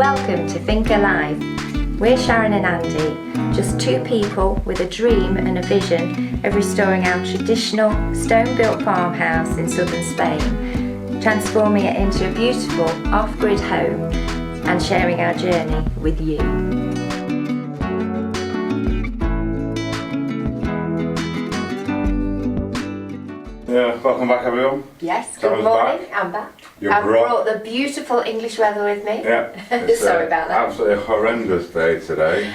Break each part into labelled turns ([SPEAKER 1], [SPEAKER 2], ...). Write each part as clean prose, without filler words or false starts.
[SPEAKER 1] Welcome to Think Alive. We're Sharon and Andy, just two people with a dream and a vision of restoring our traditional stone-built farmhouse in southern Spain, transforming it into a beautiful off-grid home and sharing our journey with you.
[SPEAKER 2] Yeah, welcome back everyone.
[SPEAKER 1] Yes, good morning, I'm back. I've brought the beautiful English weather with me.
[SPEAKER 2] Yeah,
[SPEAKER 1] sorry about that.
[SPEAKER 2] Absolutely horrendous day today.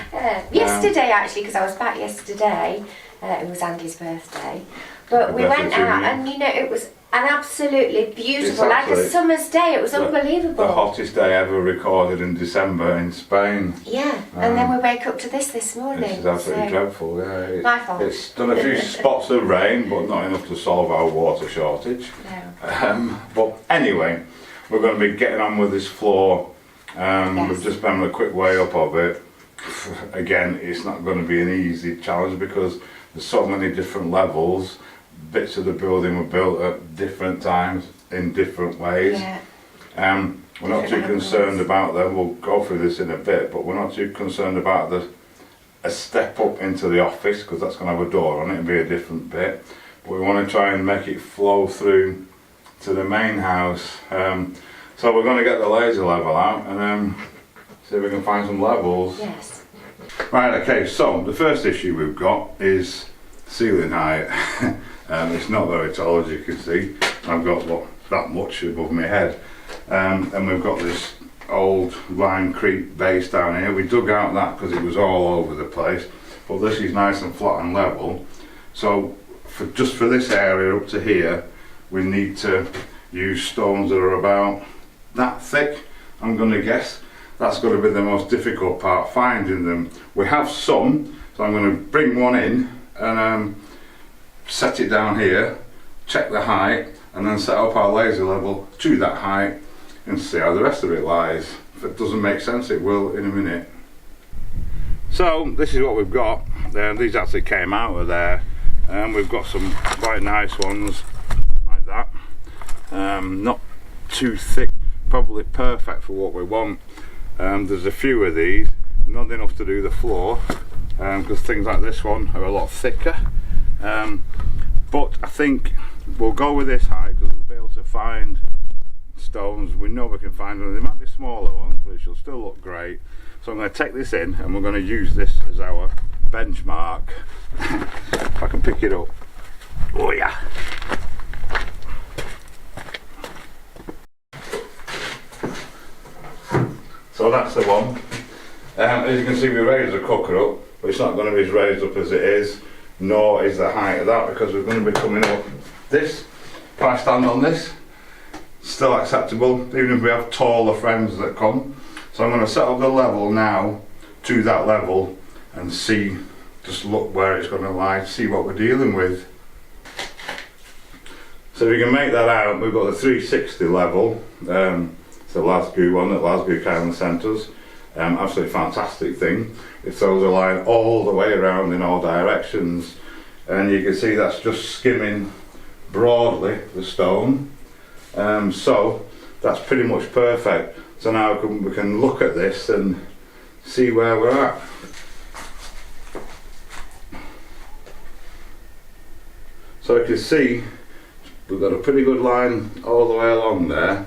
[SPEAKER 1] Yesterday actually, because I was back yesterday, it was Andy's birthday. But we went out and it was an absolutely beautiful, like a summer's day, it was unbelievable.
[SPEAKER 2] The hottest day ever recorded in December in Spain.
[SPEAKER 1] Yeah, and then we wake up to this morning.
[SPEAKER 2] This is absolutely dreadful, yeah.
[SPEAKER 1] My fault.
[SPEAKER 2] It's done a few spots of rain, but not enough to solve our water shortage.
[SPEAKER 1] No.
[SPEAKER 2] But anyway, we're going to be getting on with this floor. We've just been a quick way up of it. Again, it's not going to be an easy challenge because there's so many different levels. Bits of the building were built at different times in different ways.
[SPEAKER 1] Yeah.
[SPEAKER 2] We're not too concerned about them. We'll go through this in a bit, but we're not too concerned about a step up into the office because that's going to have a door on it and be a different bit. But we want to try and make it flow through to the main house. So we're going to get the laser level out and see if we can find some levels.
[SPEAKER 1] Yes.
[SPEAKER 2] Right, okay, so the first issue we've got is ceiling height. It's not very tall, as you can see. I've got that much above my head. And we've got this old lime creek base down here. We dug out that because it was all over the place. But this is nice and flat and level. So just for this area up to here, we need to use stones that are about that thick, I'm going to guess. That's going to be the most difficult part, finding them. We have some, so I'm going to bring one in and set it down here, check the height, and then set up our laser level to that height and see how the rest of it lies. If it doesn't make sense, it will in a minute. So this is what we've got. These actually came out of there, and we've got some quite nice ones like that. Not too thick, probably perfect for what we want. There's a few of these, not enough to do the floor, because things like this one are a lot thicker. But I think we'll go with this height because we'll be able to find stones. We know we can find them. They might be smaller ones, but it should still look great. So I'm going to take this in and we're going to use this as our benchmark. If I can pick it up. Oh yeah. So that's the one. As you can see, we raised the cooker up, but it's not going to be as raised up as it is, nor is the height of that, because we're going to be coming up. This, if I stand on this, still acceptable, even if we have taller friends that come. So I'm going to set up the level now to that level and see, just look where it's going to lie, see what we're dealing with. So if you can make that out, we've got the 360 level. It's the Glasgow one that Glasgow Town sent us. Absolutely fantastic thing. It throws a line all the way around in all directions, and you can see that's just skimming broadly the stone. So that's pretty much perfect. So now we can look at this and see where we're at. So you can see we've got a pretty good line all the way along there,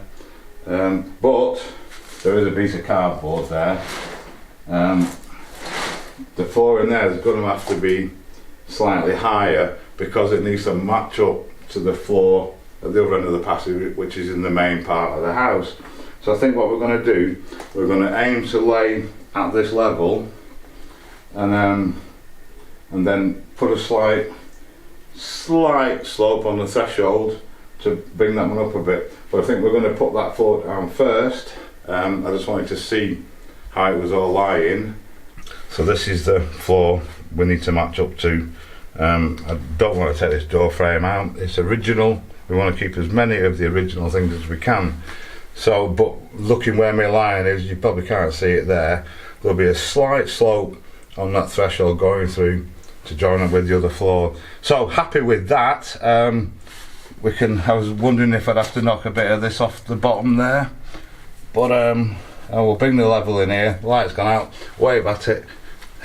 [SPEAKER 2] but there is a piece of cardboard there. The floor in there is going to have to be slightly higher because it needs to match up to the floor at the other end of the passage, which is in the main part of the house. So I think what we're going to do, we're going to aim to lay at this level and then put a slight slope on the threshold to bring that one up a bit. But I think we're going to put that floor down first. I just wanted to see how it was all lying. So this is the floor we need to match up to. I don't want to take this door frame out. It's original. We want to keep as many of the original things as we can. So, but looking where my line is, you probably can't see it there. There'll be a slight slope on that threshold going through to join up with the other floor. So happy with that. I was wondering if I'd have to knock a bit of this off the bottom there. But and we'll bring the level in here. The light's gone out, wave at it.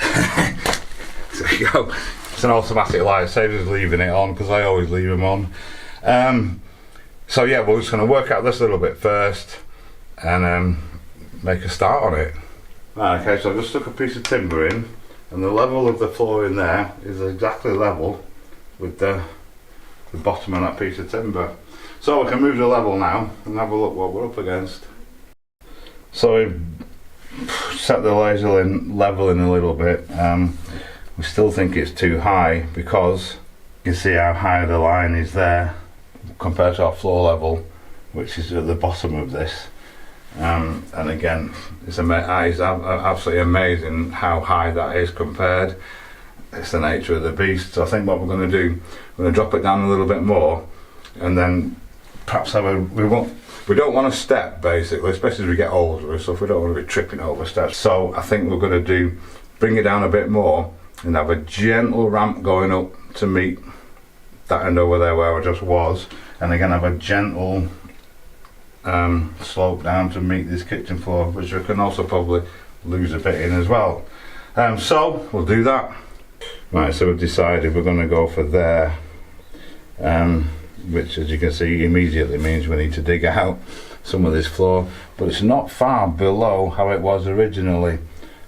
[SPEAKER 2] There you go. It's an automatic light, saves us leaving it on because I always leave them on. So yeah, we're just going to work out this a little bit first and make a start on it. Right, okay, so I've just stuck a piece of timber in, and the level of the floor in there is exactly level with the bottom of that piece of timber. So we can move the level now and have a look what we're up against. So we've set the laser level in a little bit. We still think it's too high because you can see how high the line is there compared to our floor level, which is at the bottom of this. And again, it's absolutely amazing how high that is compared. It's the nature of the beast. So I think what we're going to do, we're going to drop it down a little bit more, and then perhaps have we don't want to step, basically, especially as we get older and stuff. We don't want to be tripping over steps. So I think we're going to bring it down a bit more and have a gentle ramp going up to meet that end over there where I just was, and again have a gentle slope down to meet this kitchen floor, which we can also probably lose a bit in as well. So we'll do that. Right, so we've decided we're going to go for there, which, as you can see, immediately means we need to dig out some of this floor, but it's not far below how it was originally,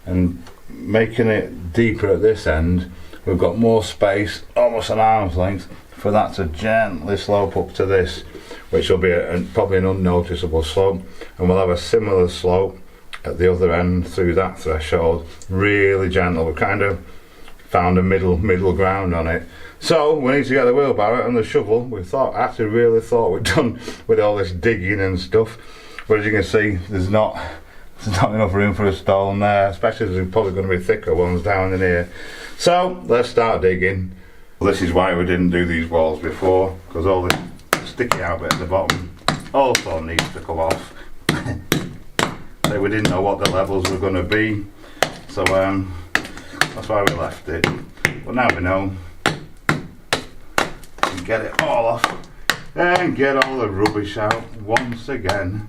[SPEAKER 2] and making it deeper at this end, we've got more space, almost an arm's length, for that to gently slope up to this, which will be probably an unnoticeable slope, and we'll have a similar slope at the other end through that threshold, really gentle. We've kind of found a middle ground on it. So we need to get the wheelbarrow and the shovel. We really thought we'd done with all this digging and stuff, but as you can see, there's not enough room for a stone there, especially as there's probably going to be thicker ones down in here. So let's start digging. This is why we didn't do these walls before, because all this sticky out bit at the bottom also needs to come off. So we didn't know what the levels were going to be, so that's why we left it. But now we know. We can get it all off and get all the rubbish out once again.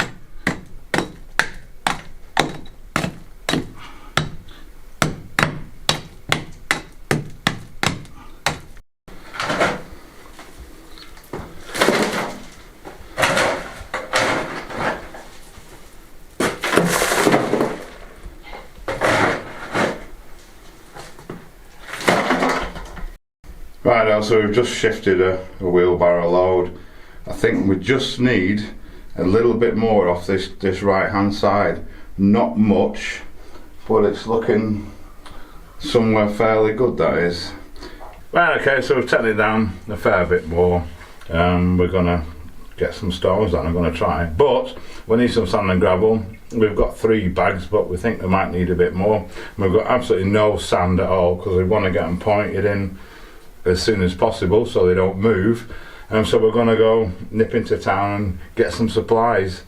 [SPEAKER 2] Right, so we've just shifted a wheelbarrow load. I think we just need a little bit more off this right hand side. Not much, but it's looking somewhere fairly good, that is. Right, okay, so we've taken it down a fair bit more. We're going to get some stones down, I'm going to try. But we need some sand and gravel. We've got 3 bags, but we think we might need a bit more. And we've got absolutely no sand at all because we want to get them pointed in as soon as possible so they don't move. So we're going to go nip into town and get some supplies.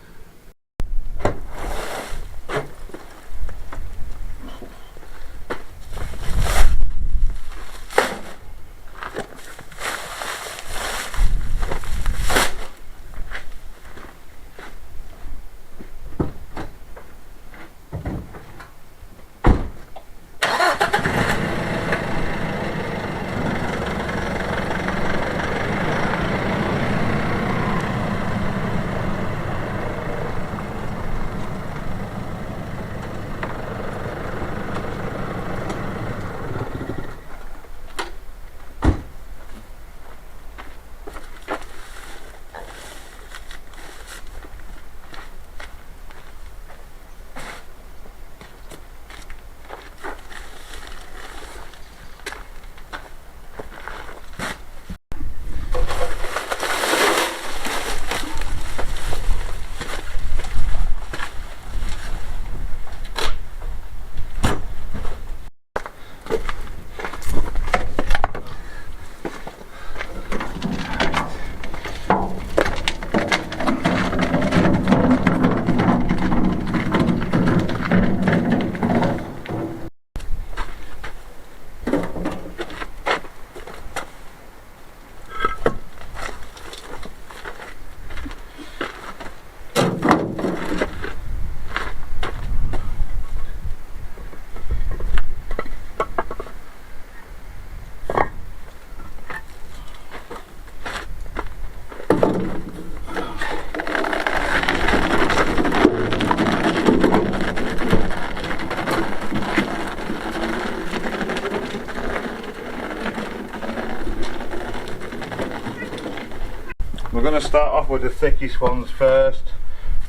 [SPEAKER 2] We're going to start off with the thickest ones first,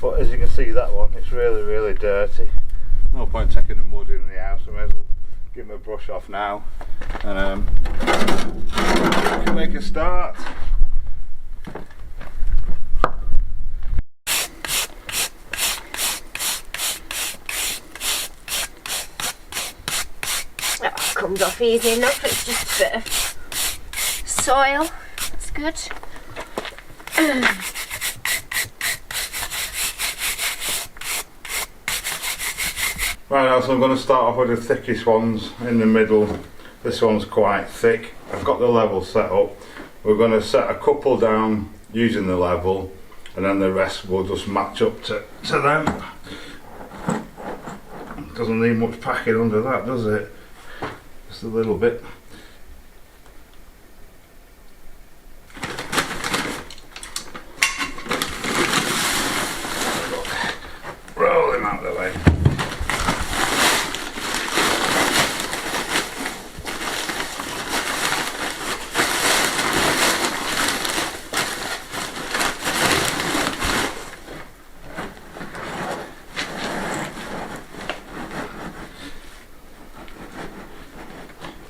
[SPEAKER 2] but as you can see, that one, it's really dirty. No point taking the mud in the house, I may as well get my brush off now and we can make a start.
[SPEAKER 1] That comes off easy enough, it's just a bit of soil, that's good.
[SPEAKER 2] Right now, so I'm going to start off with the thickest ones in the middle. This one's quite thick. I've got the level set up. We're going to set a couple down using the level, and then the rest will just match up to them. Doesn't need much packing under that, does it? Just a little bit. Roll him out of the way.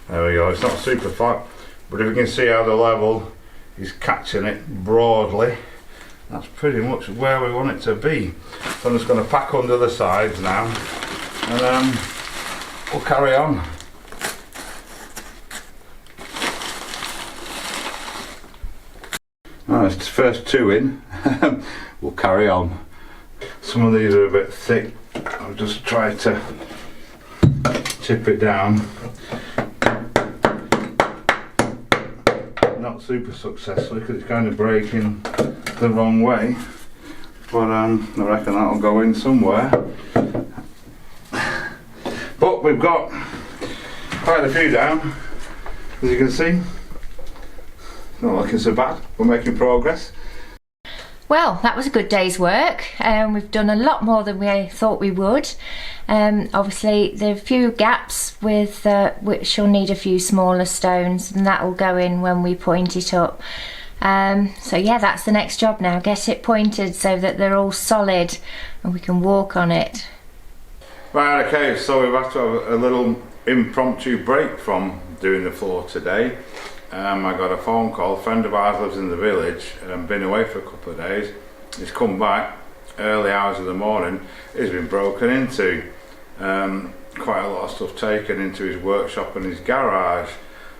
[SPEAKER 2] There we go, it's not super flat, but if you can see how the level is catching it broadly, that's pretty much where we want it to be. So I'm just going to pack under the sides now, and we'll carry on. Alright, it's the first two in, we'll carry on. Some of these are a bit thick, I'll just try to chip it down. Not super successfully because it's kind of breaking the wrong way, but I reckon that'll go in somewhere. But we've got quite a few down, as you can see. Not looking so bad, we're making progress.
[SPEAKER 1] Well, that was a good day's work. We've done a lot more than we thought we would. Obviously there are a few gaps with which you'll need a few smaller stones, and that will go in when we point it up. So yeah, that's the next job now, get it pointed so that they're all solid and we can walk on it.
[SPEAKER 2] Right, okay, so we've had to have a little impromptu break from doing the floor today. I got a phone call. A friend of ours lives in the village and been away for a couple of days. He's come back early hours of the morning. He's been broken into. Quite a lot of stuff taken into his workshop and his garage.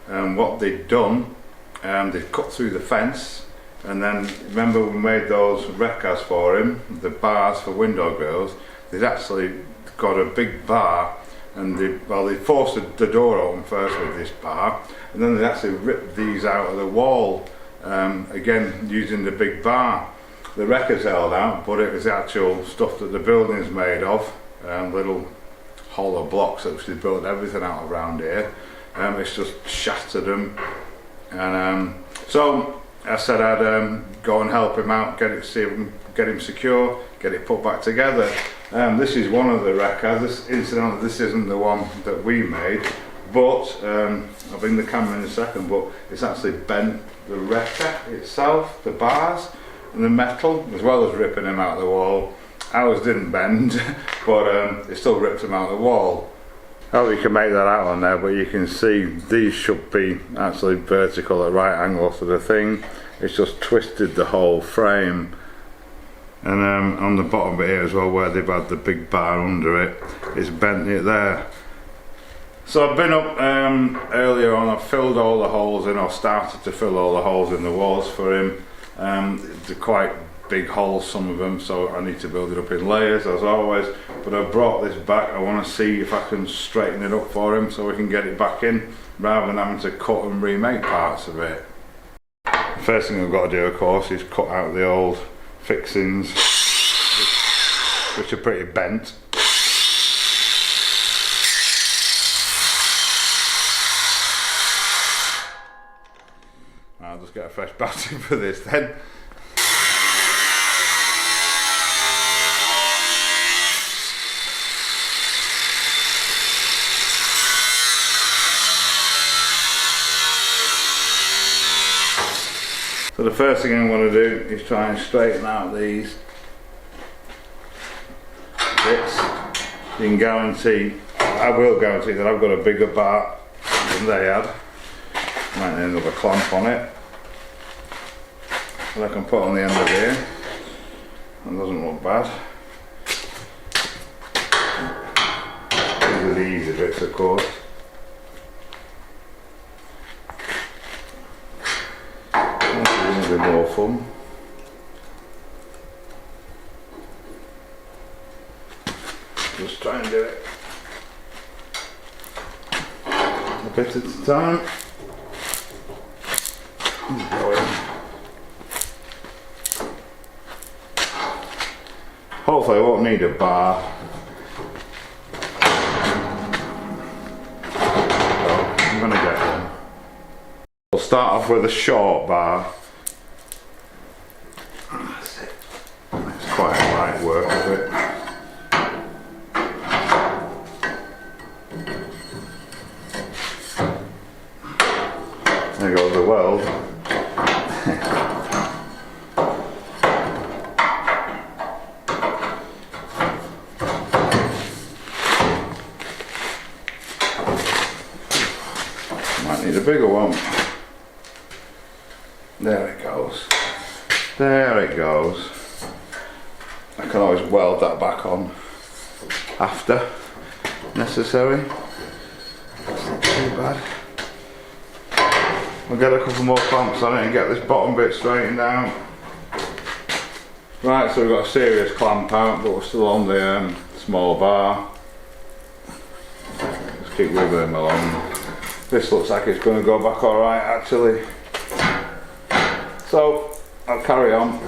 [SPEAKER 2] What they'd done, they'd cut through the fence, and then remember we made those recas for him, the bars for window grills. They'd actually got a big bar, and they forced the door open first with this bar, and then they actually ripped these out of the wall, again using the big bar. The record's held out, but it was the actual stuff that the building's made of, little hollow blocks that we built everything out around here. It's just shattered them, and so I said I'd go and help him out, see if we can get him secure, get it put back together. This is one of the recas. Incidentally, this isn't the one that we made, but I'll bring the camera in a second, but it's actually bent the reca itself, the bars and the metal, as well as ripping them out of the wall. Ours didn't bend, but it still ripped them out of the wall. I hope you can make that out on there, but you can see these should be actually vertical at right angles to the thing. It's just twisted the whole frame. And on the bottom bit here as well, where they've had the big bar under it, it's bent it there. So I've been up earlier on, I've filled all the holes in, or started to fill all the holes in the walls for him. They're quite big holes, some of them, so I need to build it up in layers as always. But I brought this back, I want to see if I can straighten it up for him so we can get it back in, rather than having to cut and remake parts of it. The first thing I've got to do, of course, is cut out the old fixings, which are pretty bent. I'll just get a fresh battery for this then. So the first thing I'm going to do is try and straighten out these bits. You can guarantee, I will guarantee that I've got a bigger bar than they had. Might need another clamp on it that I can put on the end of here. It doesn't look bad. These are the easy bits, of course. This is going to be more fun. Just try and do it a bit at a time. Hopefully I won't need a bar. So I'm going to get one. We'll start off with a short bar. That's it. That's quite a light work of it. There goes the weld. Might need a bigger one. There it goes. There it goes. I can always weld that back on after necessary. That's not too bad. I'll get a couple more clamps on it and get this bottom bit straightened out. Right, so we've got a serious clamp out, but we're still on the small bar. Just keep wiggling along. This looks like it's going to go back alright actually. So, I'll carry on.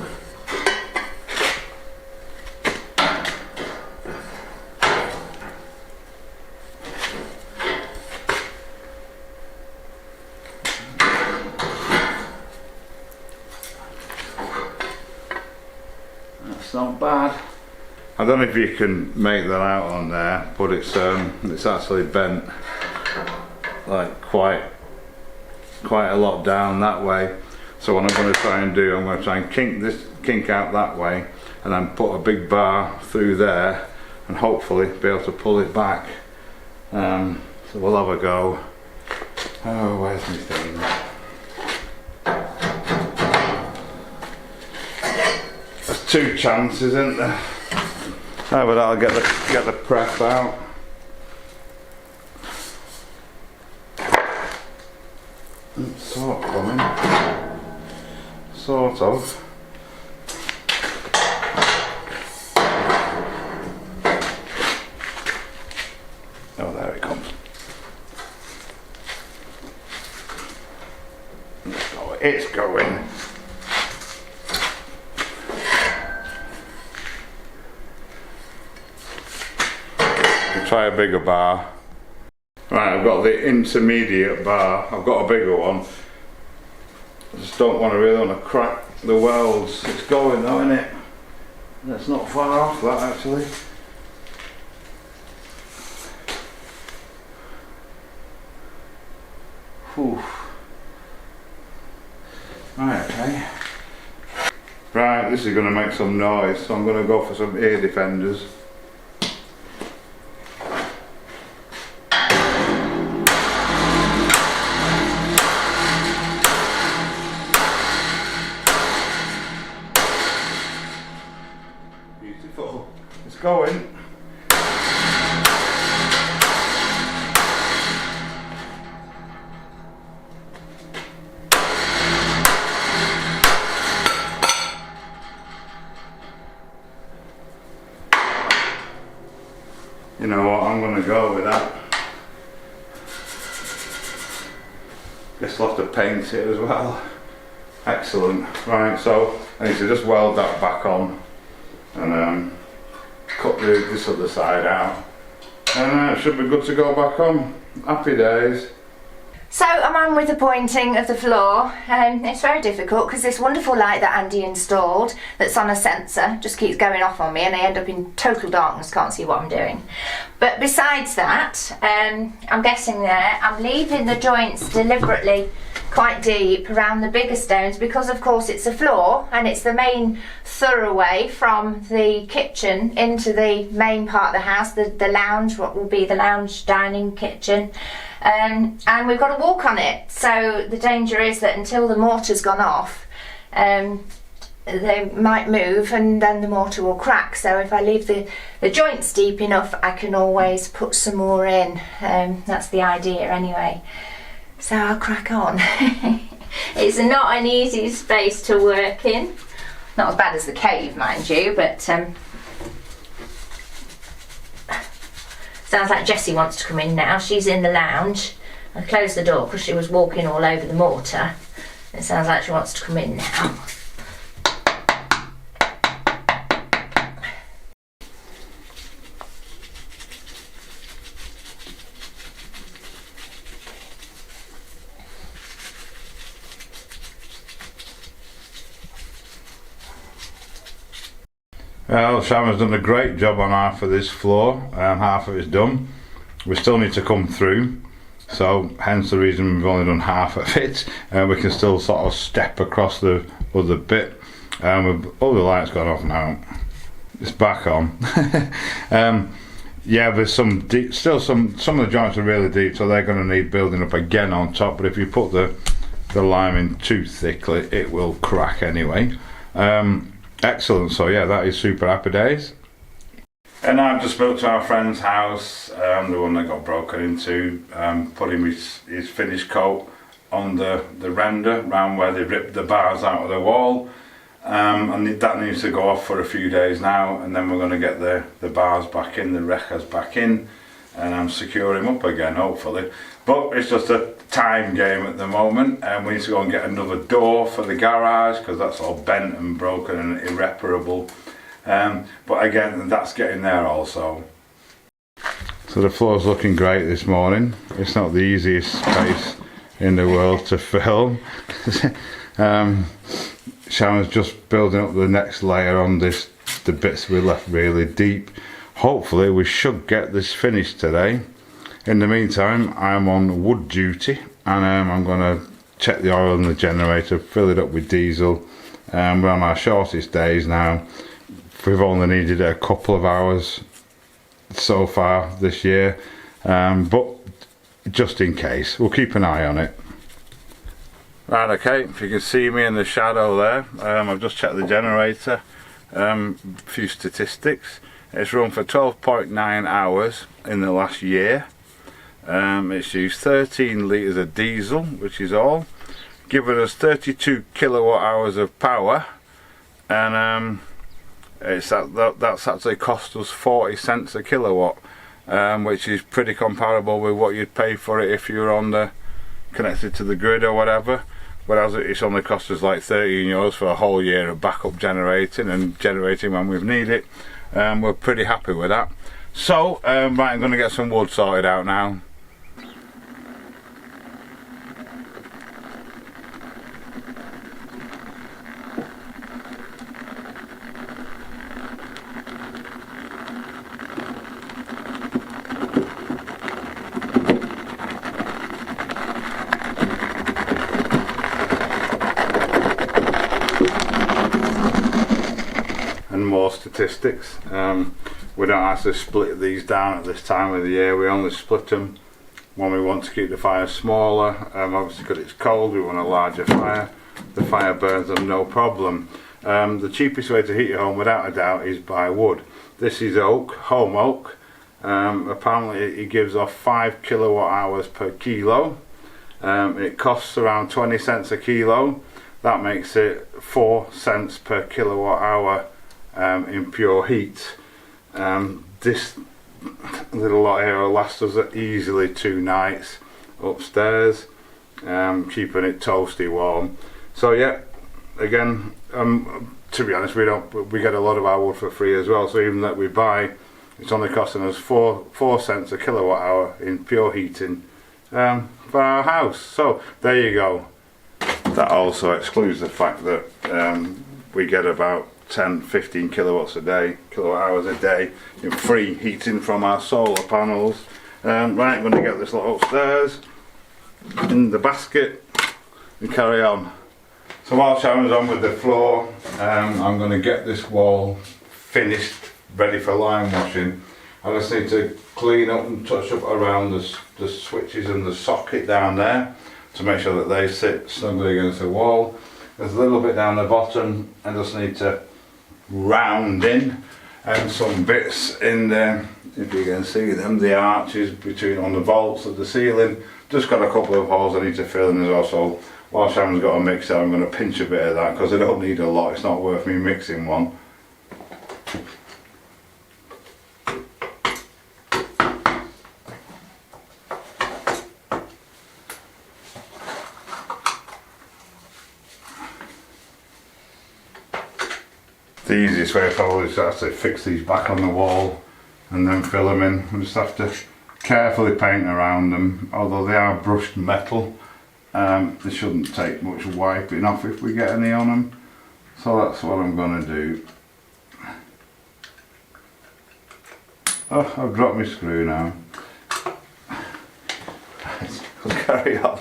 [SPEAKER 2] That's not bad. I don't know if you can make that out on there, but it's actually bent like quite a lot down that way. So what I'm going to try and do, I'm going to try and kink out that way, and then put a big bar through there, and hopefully be able to pull it back. So we'll have a go. Oh, where's my thing? There's two chances, isn't there? Oh, but I'll get the prep out. It's sort of coming. Sort of. Oh, there it comes. It's going. We'll try a bigger bar. Right, I've got the intermediate bar. I've got a bigger one. I just don't really want to crack the welds. It's going though, isn't it? That's not far off that actually. Whew. Right, okay. Right, this is going to make some noise, so I'm going to go for some ear defenders. Beautiful. It's going. You know what, I'm going to go with that. Guess I'll have to paint it as well. Excellent. Right, so I need to just weld that back on and cut this other side out. And it should be good to go back on. Happy days.
[SPEAKER 1] So I'm on with the pointing of the floor. It's very difficult because this wonderful light that Andy installed that's on a sensor just keeps going off on me and I end up in total darkness, can't see what I'm doing. But besides that, I'm getting there. I'm leaving the joints deliberately quite deep around the bigger stones, because of course it's a floor and it's the main thoroughway from the kitchen into the main part of the house, the lounge, what will be the lounge, dining, kitchen, and we've got to walk on it. So the danger is that until the mortar's gone off, they might move and then the mortar will crack. So if I leave the joints deep enough, I can always put some more in. That's the idea anyway. So I'll crack on. It's not an easy space to work in. Not as bad as the cave, mind you, but sounds like Jessie wants to come in now. She's in the lounge. I closed the door because she was walking all over the mortar. It sounds like she wants to come in now.
[SPEAKER 2] Well, Sharon's done a great job on half of this floor, half of it's done. We still need to come through, so hence the reason we've only done half of it. We can still sort of step across the other bit. All the lights gone off now. It's back on. Yeah, there's still some of the joints are really deep, so they're going to need building up again on top. But if you put the lime in too thickly, it will crack anyway. Excellent, so yeah, that is super happy days. And I've just built to our friend's house, the one that got broken into, putting his finish coat on the render, around where they ripped the bars out of the wall. And that needs to go off for a few days now, and then we're going to get the bars back in, the rekas back in, and secure him up again, hopefully. But it's just a time game at the moment, and we need to go and get another door for the garage because that's all bent and broken and irreparable. But again, that's getting there also. So the floor's looking great this morning. It's not the easiest space in the world to film. Sharon's just building up the next layer on this, the bits we left really deep. Hopefully we should get this finished today. In the meantime, I'm on wood duty, and I'm going to check the oil in the generator, fill it up with diesel. We're on our shortest days now. We've only needed a couple of hours so far this year, but just in case, we'll keep an eye on it. Right, okay, if you can see me in the shadow there, I've just checked the generator. A few statistics. It's run for 12.9 hours in the last year. It's used 13 litres of diesel, which is all, giving us 32 kilowatt hours of power, and that's actually cost us 40 cents a kilowatt, which is pretty comparable with what you'd pay for it if you were connected to the grid or whatever. Whereas it's only cost us like €13 for a whole year of backup generating and generating when we need it. We're pretty happy with that. So right, I'm going to get some wood sorted out now. And more statistics. We don't actually split these down at this time of the year. We only split them when we want to keep the fire smaller. Obviously because it's cold, we want a larger fire. The fire burns them no problem. The cheapest way to heat your home without a doubt is by wood. This is oak, home oak. Apparently it gives off 5 kilowatt hours per kilo. It costs around 20 cents a kilo. That makes it 4 cents per kilowatt hour in pure heat. This little lot here will last us easily 2 nights upstairs, keeping it toasty warm. So yeah, again, to be honest, we get a lot of our wood for free as well. So even that we buy, it's only costing us 4 cents a kilowatt hour in pure heating for our house. So there you go. That also excludes the fact that we get about 10-15 kilowatt hours a day in free heating from our solar panels. Right, I'm going to get this lot upstairs in the basket we carry on. So while Sharon's on with the floor, I'm going to get this wall finished, ready for lime washing. I just need to clean up and touch up around the switches and the socket down there to make sure that they sit snugly against the wall. There's a little bit down the bottom I just need to round in, and some bits in there, if you can see them, the arches between on the vaults of the ceiling. Just got a couple of holes I need to fill in as well, so while Sharon's got a mixer I'm going to pinch a bit of that because I don't need a lot, it's not worth me mixing one. The easiest way probably is to actually fix these back on the wall and then fill them in. We just have to carefully paint around them, although they are brushed metal. They shouldn't take much wiping off if we get any on them. So that's what I'm going to do. Oh, I've dropped my screw now. Let's carry on.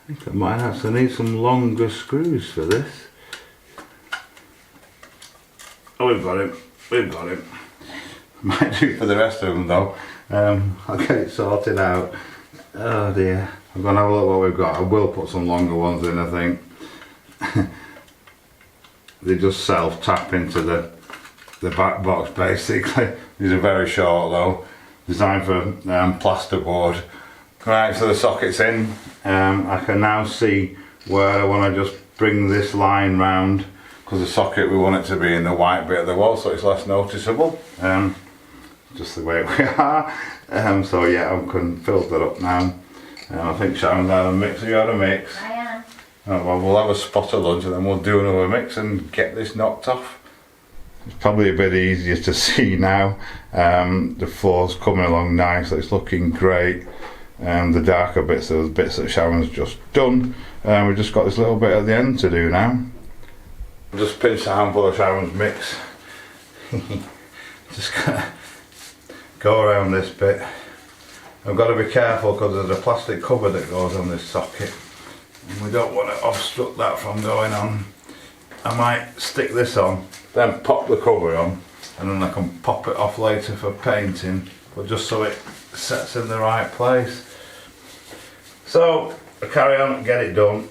[SPEAKER 2] I think I might actually need some longer screws for this. Oh, we've got him. We've got him. Might do for the rest of them though. I'll get it sorted out. Oh dear. I'm going to have a look what we've got. I will put some longer ones in, I think. They just self-tap into the back box basically. These are very short though. Designed for plasterboard. Right, so the socket's in. I can now see where I want to just bring this line round, because the socket we want it to be in the white bit of the wall so it's less noticeable. Just the way we are. So yeah, I can fill that up now. I think Sharon's had a mix. Have you had a mix?
[SPEAKER 1] I am.
[SPEAKER 2] Oh, well, we'll have a spot of lunch and then we'll do another mix and get this knocked off. It's probably a bit easier to see now. The floor's coming along nice, it's looking great. The darker bits, those bits that Sharon's just done, we've just got this little bit at the end to do now. I've just pinched a handful of Sharon's mix. Just gonna go around this bit. I've got to be careful because there's a plastic cover that goes on this socket and we don't want to obstruct that from going on. I might stick this on, then pop the cover on, and then I can pop it off later for painting, but just so it sets in the right place. So I carry on and get it done.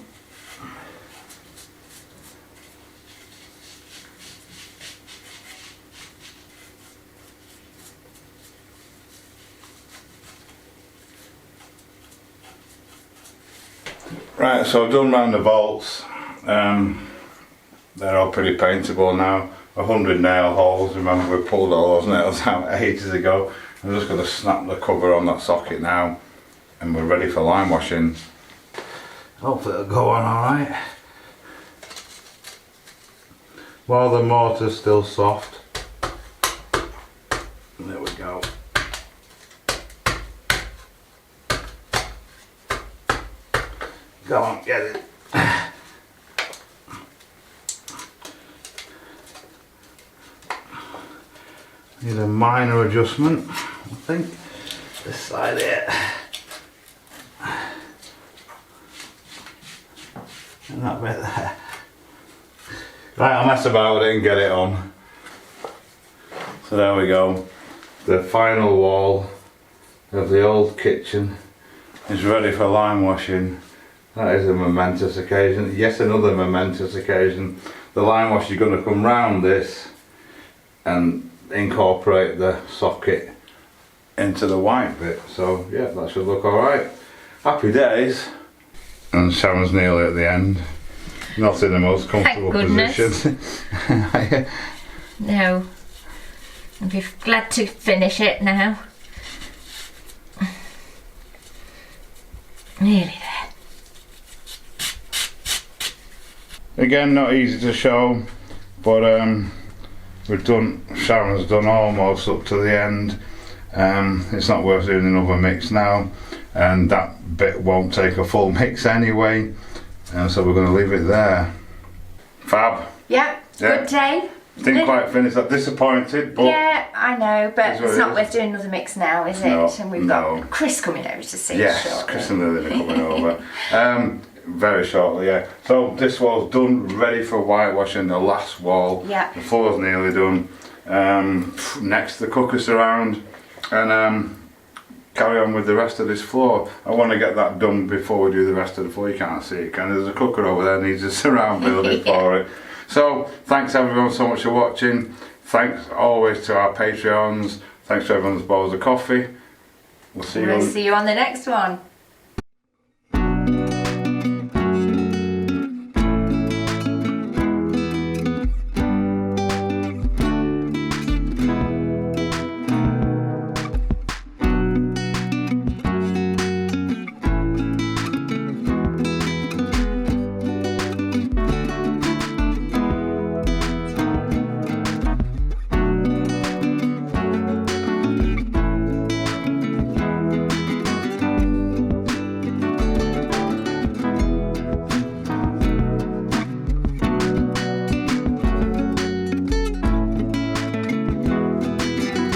[SPEAKER 2] Right, so I've done round the vaults. They're all pretty paintable now. 100 nail holes. Remember we pulled all those nails out ages ago. I'm just going to snap the cover on that socket now and we're ready for lime washing. Hopefully it'll go on alright. While the mortar's still soft. There we go. Go on, get it. Need a minor adjustment, I think. This side here. And that bit there. Right, I'll mess about with it and get it on. So there we go. The final wall of the old kitchen is ready for lime washing. That is a momentous occasion. Yes, another momentous occasion. The lime wash is going to come round this and incorporate the socket into the white bit. So yeah, that should look alright. Happy days. And Sharon's nearly at the end. Not in the most comfortable position.
[SPEAKER 1] No. I'd be glad to finish it now. Nearly there.
[SPEAKER 2] Again, not easy to show, but we've done, Sharon's done almost up to the end. It's not worth doing another mix now, and that bit won't take a full mix anyway, so we're going to leave it there. Fab.
[SPEAKER 1] Yeah,
[SPEAKER 2] Yeah.
[SPEAKER 1] good day.
[SPEAKER 2] Didn't quite finish that, disappointed, but
[SPEAKER 1] yeah, I know, but
[SPEAKER 2] That's what
[SPEAKER 1] it's
[SPEAKER 2] it
[SPEAKER 1] not
[SPEAKER 2] is.
[SPEAKER 1] worth doing another mix now, is it?
[SPEAKER 2] No,
[SPEAKER 1] And we've
[SPEAKER 2] no.
[SPEAKER 1] got Chris coming over to see us
[SPEAKER 2] yes,
[SPEAKER 1] shortly.
[SPEAKER 2] Chris and Lily are coming over. Very shortly, yeah. So this wall's done, ready for whitewashing. The last wall,
[SPEAKER 1] Yeah.
[SPEAKER 2] the floor's nearly done. Next the cooker surround, and carry on with the rest of this floor. I want to get that done before we do the rest of the floor. You can't see it, can you? There's a cooker over there, needs a surround building for it. So thanks everyone so much for watching. Thanks always to our Patreons. Thanks to everyone that's bought us a coffee. We'll see you
[SPEAKER 1] We'll see you on the next one.